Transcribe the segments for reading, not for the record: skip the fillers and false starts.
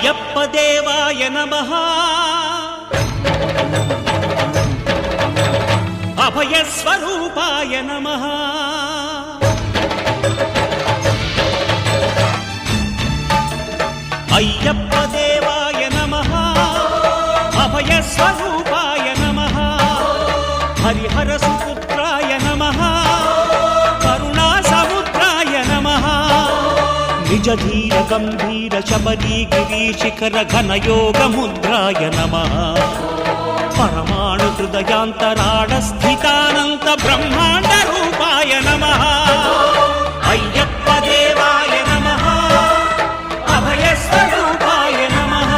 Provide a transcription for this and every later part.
అయ్యప్ప దేవాయ నమః అభయ స్వరూపాయ నమః అయ్యప్ప దేవాయ నమః అభయ స్వరూపాయ నమః హరిహర సుపుత్రాయ నమః కరుణా సముద్రాయ నమః నిజ ధీర గంభీర శబరీ గిరీ శిఖర ఘన యోగ ముద్రాయ నమః పరమాణు హృదయాంతరాడ స్థితానంత బ్రహ్మాండ రూపాయ నమః అయ్యప్ప దేవాయ నమః అభయ స్వరూపాయ నమః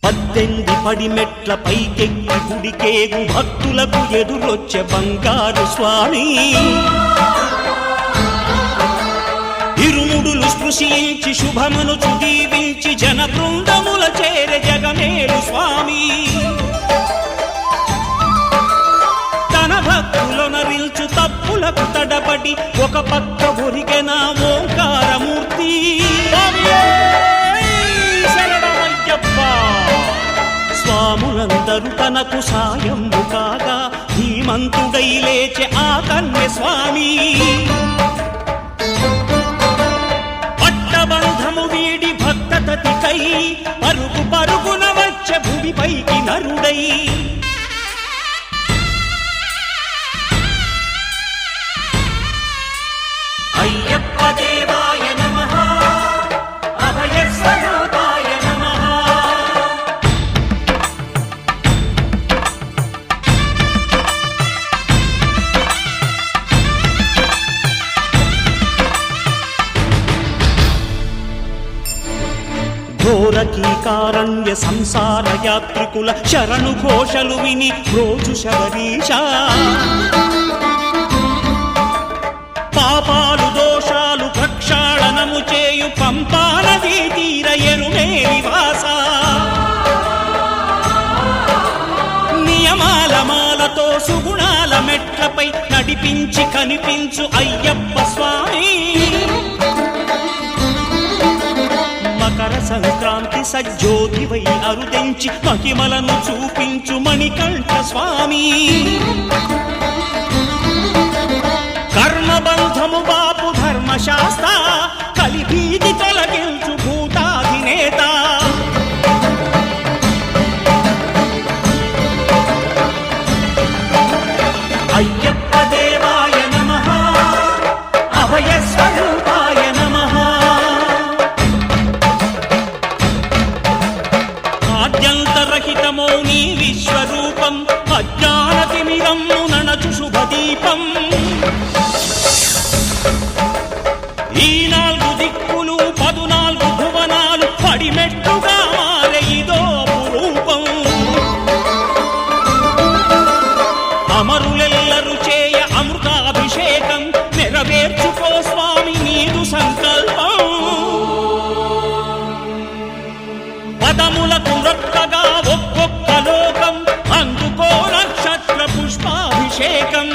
పద్దెనిమిది పడిమెట్ల పైకెక్కి గుడికేగు భక్తులకు ఎదురొచ్చే బంగారు స్వామి ఇరుముడులు స్పృశించి శుభమును దీవించి జన బృందముల చేర జగమేలు స్వామి తన భక్తులొనరిల్చు తప్పులకు తడబడి ఒక పక్క ఒరిగెన ఓంకారమూర్తి స్వాములందరూ తనకు సాయము కాగా ధీమంతుడై లేచె ఆ కన్య స్వామి పట్టబంధము వీడి భక్తతతికై పరుగు పరుగున వచ్చె భూమిపైకి నరుడై అయ్యప్ప దేవాయ నమః అభయ స్వరూపాయ నమః ఘోరకీకారణ్య సంసార యాత్రికుల శరణు ఘోషలు విని రోజు శబరీష పాపాలు దోషాలు ప్రక్షాళనము చేయు పంపా నదీ తీర ఎరుమే నివాస నియమాల మాలతో సుగుణాల మెట్లపై నడిపించి కనిపించు అయ్యప్ప స్వామి మకర సంక్రాంతి సజ్జోతివై అరుదెంచి మహిమలను చూపించు మణికంఠ స్వామి కర్మబంధము బాపు ధర్మశాస్త్ర కలిభీతి తొలగించు భూతాధినేత అయ్యప్ప దేవాయ నమః అభయ స్వరూపాయ నమః ఆద్యంతరహితమో నీ విశ్వరూపం అజ్ఞానతిమిరము నణచు శుభదీపం ఈ నాలుగు దిక్కులు 14 భువనాలు పడిమెట్టుగా మారే ఇదో అపురూపం అమరులెల్లరు చేయ అమృతాభిషేకం నెరవేర్చుకో స్వామి నీదు సంకల్పం పదములకు రొక్కగా ఒక్కొక్క లోకం అందుకో నక్షత్ర పుష్పాభిషేకం